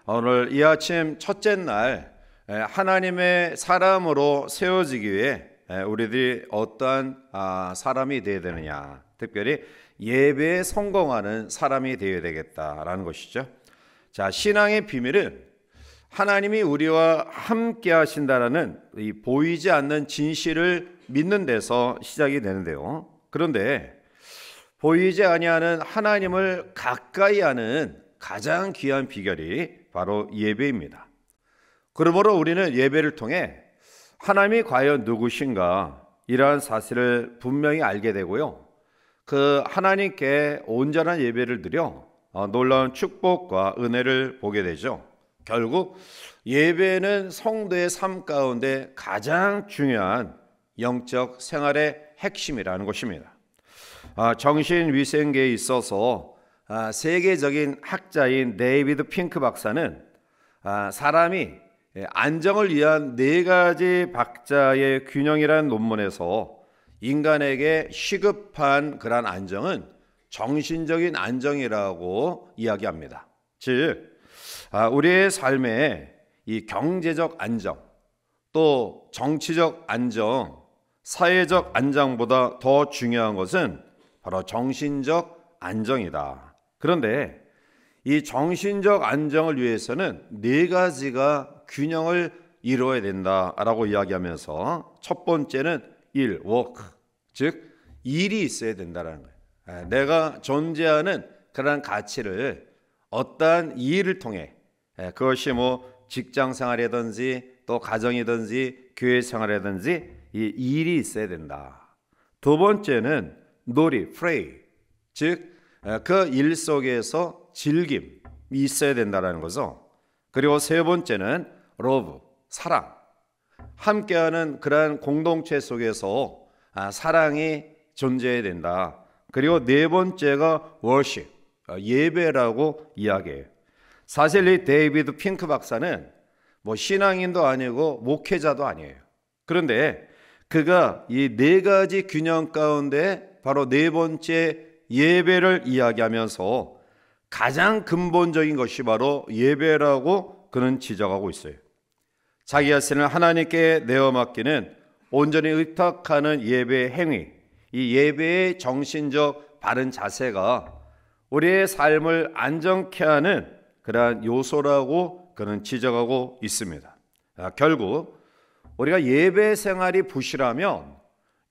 오늘 이 아침 첫째 날 하나님의 사람으로 세워지기 위해 우리들이 어떠한 사람이 되어야 되느냐, 특별히 예배에 성공하는 사람이 되어야 되겠다라는 것이죠. 자, 신앙의 비밀은 하나님이 우리와 함께 하신다라는 이 보이지 않는 진실을 믿는 데서 시작이 되는데요. 그런데 보이지 아니하는 하나님을 가까이 하는 가장 귀한 비결이 바로 예배입니다. 그러므로 우리는 예배를 통해 하나님이 과연 누구신가 이러한 사실을 분명히 알게 되고요, 그 하나님께 온전한 예배를 드려 놀라운 축복과 은혜를 보게 되죠. 결국 예배는 성도의 삶 가운데 가장 중요한 영적 생활의 핵심이라는 것입니다. 정신위생계에 있어서 세계적인 학자인 데이비드 핑크 박사는 사람이 안정을 위한 4가지 박자의 균형이라는 논문에서 인간에게 시급한 그러한 안정은 정신적인 안정이라고 이야기합니다. 즉, 우리의 삶에 이 경제적 안정, 또 정치적 안정, 사회적 안정보다 더 중요한 것은 바로 정신적 안정이다. 그런데 이 정신적 안정을 위해서는 4가지가 균형을 이루어야 된다라고 이야기하면서, 첫 번째는 일, 워크, 즉 일이 있어야 된다는 거예요. 내가 존재하는 그런 가치를 어떠한 일을 통해, 그것이 직장 생활이든지 또 가정이든지 교회 생활이든지 이 일이 있어야 된다. 두 번째는 놀이, 플레이, 즉 그 일 속에서 즐김이 있어야 된다는 거죠. 그리고 세 번째는 러브, 사랑, 함께하는 그러한 공동체 속에서 사랑이 존재해야 된다. 그리고 네 번째가 워십, 예배라고 이야기해요. 사실 이 데이비드 핑크 박사는 신앙인도 아니고 목회자도 아니에요. 그런데 그가 이 4가지 균형 가운데 바로 4번째 예배를 이야기하면서 가장 근본적인 것이 바로 예배라고 그는 지적하고 있어요. 자기 자신을 하나님께 내어 맡기는 온전히 의탁하는 예배의 행위, 이 예배의 정신적 바른 자세가 우리의 삶을 안정케 하는 그러한 요소라고 그는 지적하고 있습니다. 결국 우리가 예배 생활이 부실하면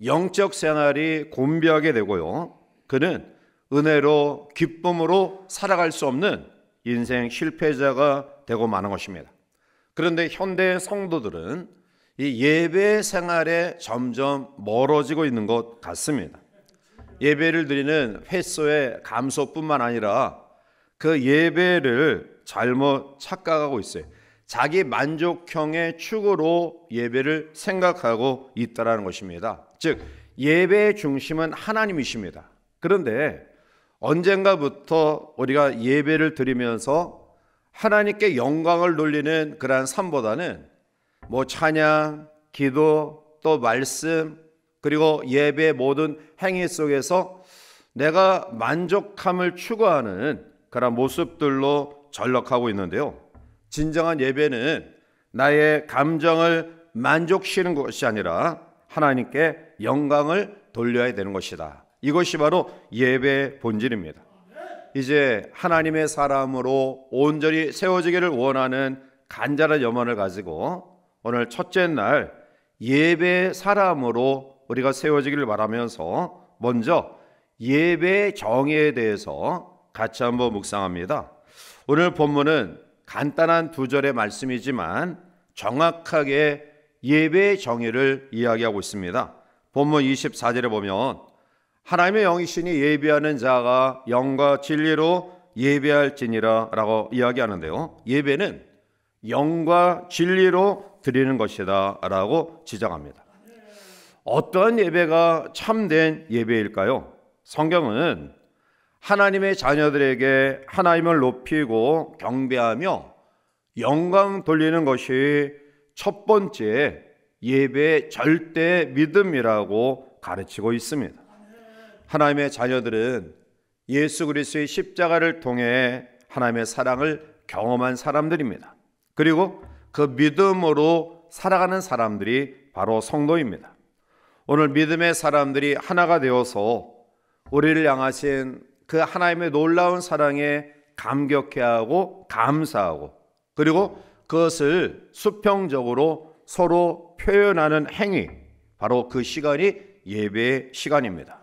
영적 생활이 곤비하게 되고요, 그는 은혜로 기쁨으로 살아갈 수 없는 인생 실패자가 되고 마는 것입니다. 그런데 현대 성도들은 이 예배 생활에 점점 멀어지고 있는 것 같습니다. 예배를 드리는 횟수의 감소뿐만 아니라 그 예배를 잘못 착각하고 있어요. 자기 만족형의 축으로 예배를 생각하고 있다는 것입니다. 즉, 예배의 중심은 하나님이십니다. 그런데 언젠가부터 우리가 예배를 드리면서 하나님께 영광을 돌리는 그러한 삶보다는 찬양, 기도, 또 말씀, 그리고 예배의 모든 행위 속에서 내가 만족함을 추구하는 그런 모습들로 전락하고 있는데요, 진정한 예배는 나의 감정을 만족시키는 것이 아니라 하나님께 영광을 돌려야 되는 것이다. 이것이 바로 예배의 본질입니다. 이제 하나님의 사람으로 온전히 세워지기를 원하는 간절한 염원을 가지고 오늘 첫째 날 예배의 사람으로 우리가 세워지기를 바라면서 먼저 예배의 정의에 대해서 같이 한번 묵상합니다. 오늘 본문은 간단한 2절의 말씀이지만 정확하게 예배의 정의를 이야기하고 있습니다. 본문 24절에 보면 하나님의 영이시니 예배하는 자가 영과 진리로 예배할지니라 라고 이야기하는데요, 예배는 영과 진리로 드리는 것이다 라고 지적합니다. 어떠한 예배가 참된 예배일까요? 성경은 하나님의 자녀들에게 하나님을 높이고 경배하며 영광 돌리는 것이 첫 번째 예배의 절대 믿음이라고 가르치고 있습니다. 하나님의 자녀들은 예수 그리스도의 십자가를 통해 하나님의 사랑을 경험한 사람들입니다. 그리고 그 믿음으로 살아가는 사람들이 바로 성도입니다. 오늘 믿음의 사람들이 하나가 되어서 우리를 향하신 그 하나님의 놀라운 사랑에 감격해하고 감사하고, 그리고 그것을 수평적으로 서로 표현하는 행위, 바로 그 시간이 예배의 시간입니다.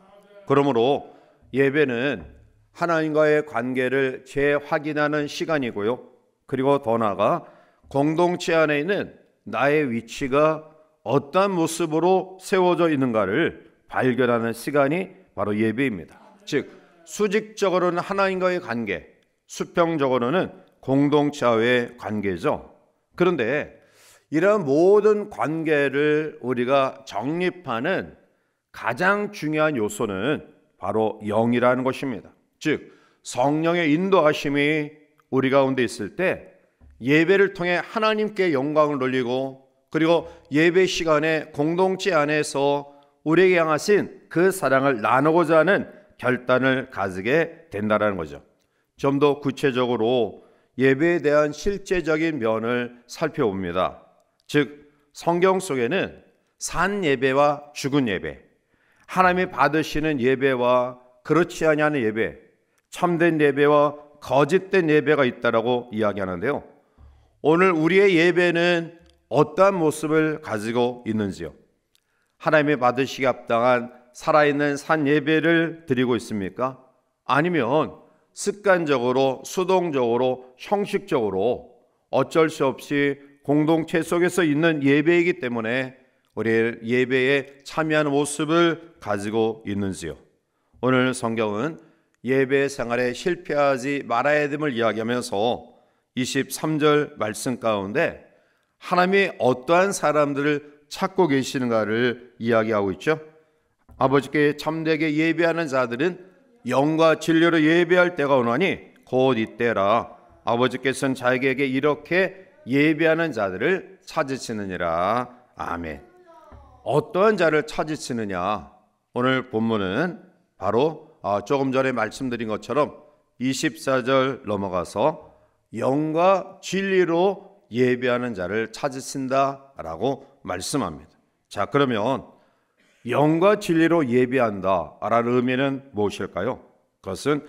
그러므로 예배는 하나님과의 관계를 재확인하는 시간이고요. 그리고 더 나아가 공동체 안에 있는 나의 위치가 어떤 모습으로 세워져 있는가를 발견하는 시간이 바로 예배입니다. 즉 수직적으로는 하나님과의 관계, 수평적으로는 공동체와의 관계죠. 그런데 이런 모든 관계를 우리가 정립하는 가장 중요한 요소는 바로 영이라는 것입니다. 즉 성령의 인도하심이 우리 가운데 있을 때 예배를 통해 하나님께 영광을 돌리고, 그리고 예배 시간에 공동체 안에서 우리에게 향하신 그 사랑을 나누고자 하는 결단을 가지게 된다는 거죠. 좀 더 구체적으로 예배에 대한 실제적인 면을 살펴봅니다. 즉 성경 속에는 산 예배와 죽은 예배, 하나님이 받으시는 예배와 그렇지 아니하는 예배, 참된 예배와 거짓된 예배가 있다라고 이야기하는데요. 오늘 우리의 예배는 어떠한 모습을 가지고 있는지요? 하나님이 받으시기 합당한 살아있는 산 예배를 드리고 있습니까? 아니면 습관적으로, 수동적으로, 형식적으로 어쩔 수 없이 공동체 속에서 있는 예배이기 때문에 우리 예배에 참여하는 모습을 가지고 있는지요? 오늘 성경은 예배 생활에 실패하지 말아야 됨을 이야기하면서 23절 말씀 가운데 하나님이 어떠한 사람들을 찾고 계시는가를 이야기하고 있죠. 아버지께 참되게 예배하는 자들은 영과 진리로 예배할 때가 오나니 곧 이때라. 아버지께서는 자에게 이렇게 예배하는 자들을 찾으시느니라. 아멘. 어떠한 자를 찾으시느냐? 오늘 본문은 바로 조금 전에 말씀드린 것처럼 24절 넘어가서 영과 진리로 예배하는 자를 찾으신다라고 말씀합니다. 자, 그러면 영과 진리로 예배한다라는 의미는 무엇일까요? 그것은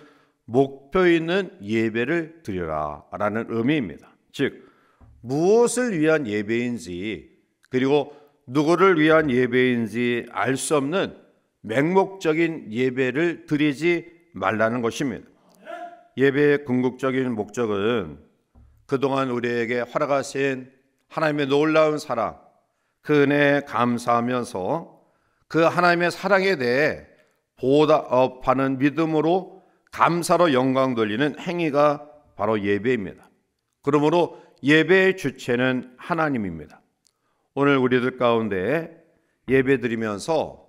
목표 있는 예배를 드리라라는 의미입니다. 즉 무엇을 위한 예배인지, 그리고 누구를 위한 예배인지 알 수 없는 맹목적인 예배를 드리지 말라는 것입니다. 예배의 궁극적인 목적은 그동안 우리에게 허락하신 하나님의 놀라운 사랑, 그 은혜에 감사하면서 그 하나님의 사랑에 대해 보답하는 믿음으로 감사로 영광 돌리는 행위가 바로 예배입니다. 그러므로 예배의 주체는 하나님입니다. 오늘 우리들 가운데 예배 드리면서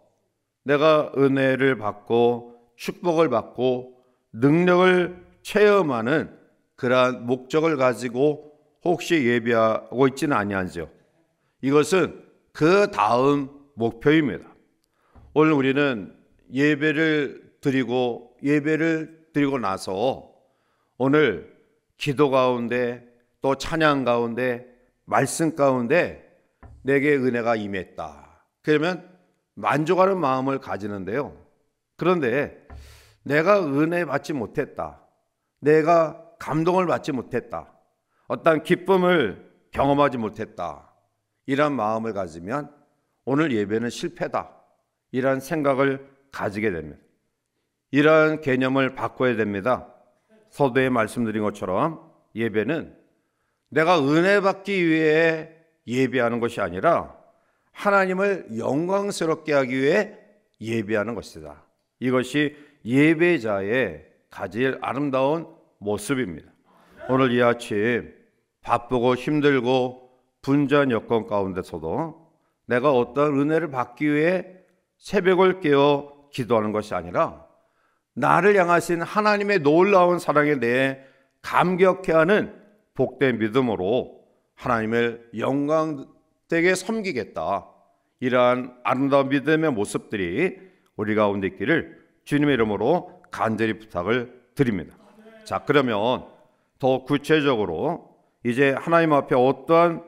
내가 은혜를 받고 축복을 받고 능력을 체험하는 그러한 목적을 가지고 혹시 예배하고 있지는 아니하죠. 이것은 그 다음 목표입니다. 오늘 우리는 예배를 드리고 나서 오늘 기도 가운데 또 찬양 가운데 말씀 가운데 내게 은혜가 임했다. 그러면 만족하는 마음을 가지는데요. 그런데 내가 은혜 받지 못했다, 내가 감동을 받지 못했다, 어떤 기쁨을 경험하지 못했다, 이런 마음을 가지면 오늘 예배는 실패다, 이런 생각을 가지게 됩니다. 이러한 개념을 바꿔야 됩니다. 서두에 말씀드린 것처럼 예배는 내가 은혜 받기 위해 예배하는 것이 아니라 하나님을 영광스럽게 하기 위해 예배하는 것이다. 이것이 예배자의 가질 아름다운 모습입니다. 오늘 이 아침 바쁘고 힘들고 분주한 여건 가운데서도 내가 어떤 은혜를 받기 위해 새벽을 깨어 기도하는 것이 아니라 나를 향하신 하나님의 놀라운 사랑에 대해 감격해하는 복된 믿음으로 하나님을 영광되게 섬기겠다, 이러한 아름다운 믿음의 모습들이 우리 가운데 있기를 주님의 이름으로 간절히 부탁을 드립니다. 자, 그러면 더 구체적으로 이제 하나님 앞에 어떠한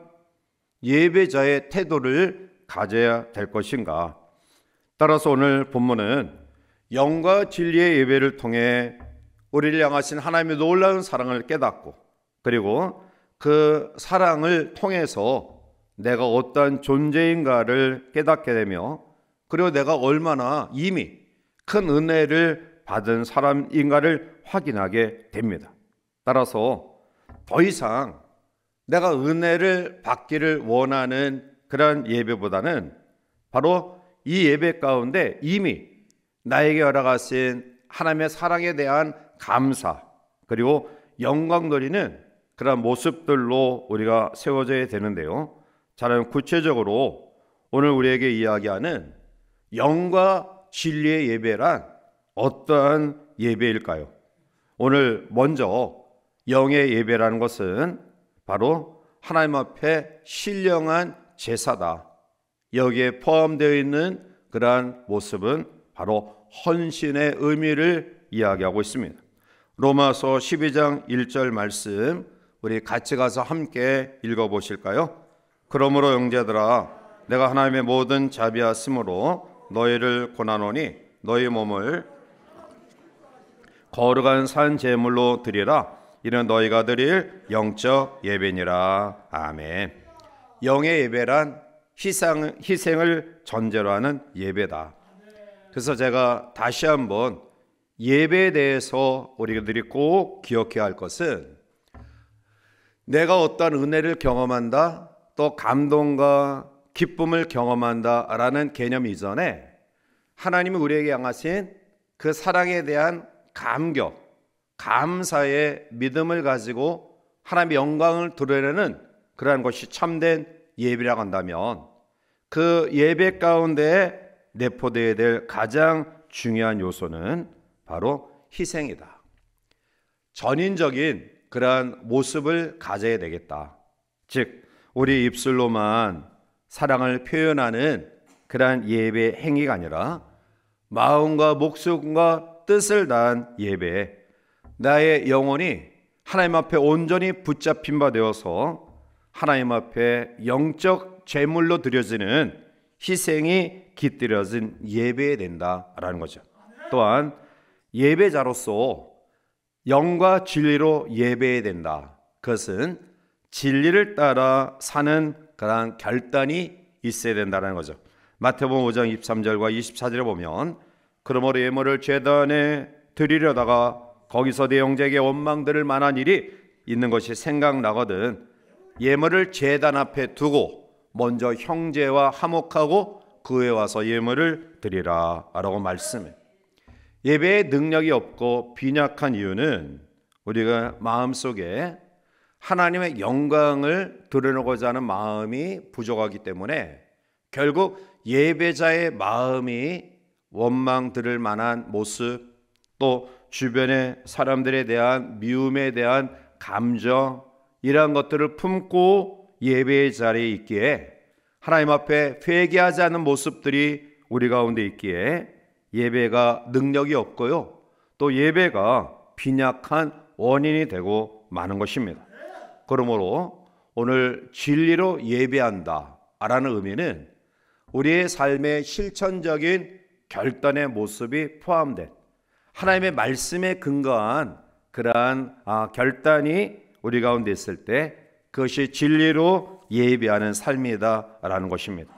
예배자의 태도를 가져야 될 것인가. 따라서 오늘 본문은 영과 진리의 예배를 통해 우리를 향하신 하나님의 놀라운 사랑을 깨닫고, 그리고 그 사랑을 통해서 내가 어떠한 존재인가를 깨닫게 되며, 그리고 내가 얼마나 이미 큰 은혜를 받은 사람인가를 확인하게 됩니다. 따라서 더 이상 내가 은혜를 받기를 원하는 그런 예배보다는 바로 이 예배 가운데 이미 나에게 허락하신 하나님의 사랑에 대한 감사, 그리고 영광 돌리는 그런 모습들로 우리가 세워져야 되는데요. 자, 구체적으로 오늘 우리에게 이야기하는 영과 진리의 예배란 어떠한 예배일까요? 오늘 먼저 영의 예배라는 것은 바로 하나님 앞에 신령한 제사다. 여기에 포함되어 있는 그러한 모습은 바로 헌신의 의미를 이야기하고 있습니다. 로마서 12장 1절 말씀 우리 같이 가서 함께 읽어보실까요? 그러므로 형제들아, 내가 하나님의 모든 자비하심으로 너희를 권하노니 너희 몸을 거룩한 산 제물로 드리라. 이는 너희가 드릴 영적 예배니라. 아멘. 영의 예배란 희생을 전제로 하는 예배다. 그래서 제가 다시 한번 예배에 대해서 우리들이 꼭 기억해야 할 것은, 내가 어떤 은혜를 경험한다, 또 감동과 기쁨을 경험한다라는 개념 이전에 하나님이 우리에게 향하신 그 사랑에 대한 감격, 감사의 믿음을 가지고 하나님의 영광을 드러내는 그러한 것이 참된 예배라고 한다면, 그 예배 가운데 내포되어야 될 가장 중요한 요소는 바로 희생이다. 전인적인 그러한 모습을 가져야 되겠다. 즉 우리 입술로만 사랑을 표현하는 그러한 예배 행위가 아니라 마음과 목숨과 뜻을 다한 예배, 나의 영혼이 하나님 앞에 온전히 붙잡힌 바 되어서 하나님 앞에 영적 제물로 드려지는 희생이 깃들여진 예배에 된다라는 거죠. 또한 예배자로서 영과 진리로 예배해야 된다. 그것은 진리를 따라 사는 그러한 결단이 있어야 된다는 거죠. 마태복음 5장 23절과 24절에 보면, 그러므로 예물을 제단에 드리려다가 거기서 내 형제에게 원망 들을 만한 일이 있는 것이 생각나거든 예물을 제단 앞에 두고 먼저 형제와 화목하고 그 후에 와서 예물을 드리라 라고 말씀해. 예배에 능력이 없고 빈약한 이유는 우리가 마음속에 하나님의 영광을 드러내고자 하는 마음이 부족하기 때문에, 결국 예배자의 마음이 원망 들을 만한 모습, 또 주변의 사람들에 대한 미움에 대한 감정, 이러한 것들을 품고 예배의 자리에 있기에, 하나님 앞에 회개하지 않는 모습들이 우리 가운데 있기에 예배가 능력이 없고요, 또 예배가 빈약한 원인이 되고 마는 것입니다. 그러므로 오늘 진리로 예배한다 라는 의미는 우리의 삶의 실천적인 결단의 모습이 포함된 하나님의 말씀에 근거한 그러한 결단이 우리 가운데 있을 때, 그것이 진리로 예배하는 삶이다라는 것입니다.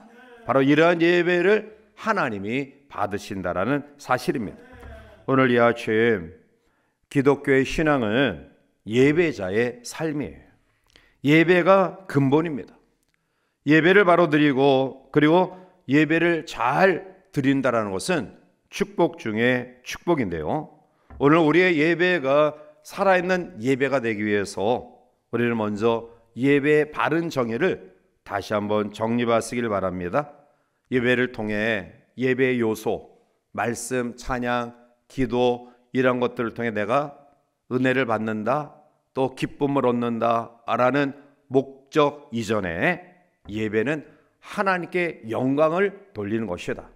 바로 이러한 예배를 하나님이 받으신다라는 사실입니다. 오늘 이 아침 기독교의 신앙은 예배자의 삶이에요. 예배가 근본입니다. 예배를 바로 드리고, 그리고 예배를 잘 드린다라는 것은 축복 중에 축복인데요. 오늘 우리의 예배가 살아있는 예배가 되기 위해서 우리는 먼저 예배의 바른 정의를 다시 한번 정립하시길 바랍니다. 예배를 통해 예배의 요소, 말씀, 찬양, 기도, 이런 것들을 통해 내가 은혜를 받는다, 또 기쁨을 얻는다 라는 목적 이전에 예배는 하나님께 영광을 돌리는 것이다.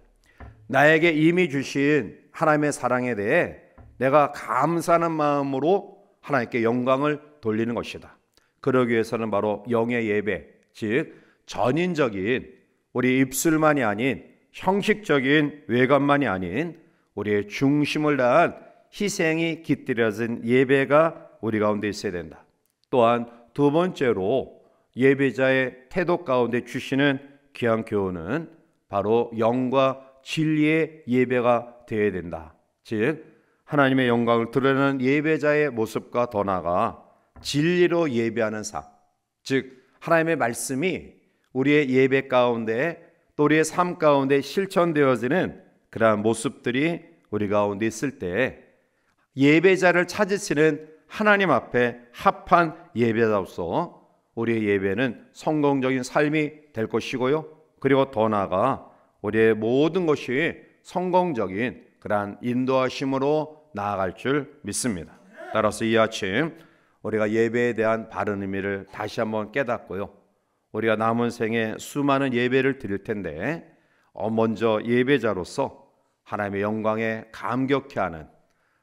나에게 이미 주신 하나님의 사랑에 대해 내가 감사하는 마음으로 하나님께 영광을 돌리는 것이다. 그러기 위해서는 바로 영의 예배, 즉 전인적인 우리 입술만이 아닌 형식적인 외관만이 아닌 우리의 중심을 다한 희생이 깃들여진 예배가 우리 가운데 있어야 된다. 또한 두 번째로 예배자의 태도 가운데 주시는 귀한 교훈은 바로 영과 진리의 예배가 되어야 된다. 즉 하나님의 영광을 드러내는 예배자의 모습과 더 나아가 진리로 예배하는 삶, 즉 하나님의 말씀이 우리의 예배 가운데 또 우리의 삶 가운데 실천되어지는 그러한 모습들이 우리 가운데 있을 때 예배자를 찾으시는 하나님 앞에 합한 예배자로서 우리의 예배는 성공적인 삶이 될 것이고요. 그리고 더 나아가 우리의 모든 것이 성공적인 그러한 인도하심으로 나아갈 줄 믿습니다. 따라서 이 아침 우리가 예배에 대한 바른 의미를 다시 한번 깨닫고요. 우리가 남은 생에 수많은 예배를 드릴 텐데 먼저 예배자로서 하나님의 영광에 감격해 하는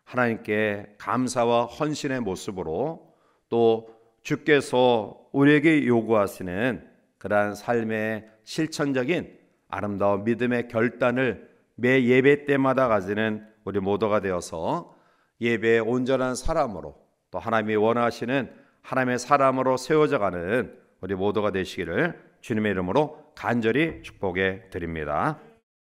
하나님께 감사와 헌신의 모습으로 또 주께서 우리에게 요구하시는 그러한 삶의 실천적인 아름다운 믿음의 결단을 매 예배 때마다 가지는 우리 모두가 되어서 예배의 온전한 사람으로 또 하나님이 원하시는 하나님의 사람으로 세워져가는 우리 모두가 되시기를 주님의 이름으로 간절히 축복해 드립니다.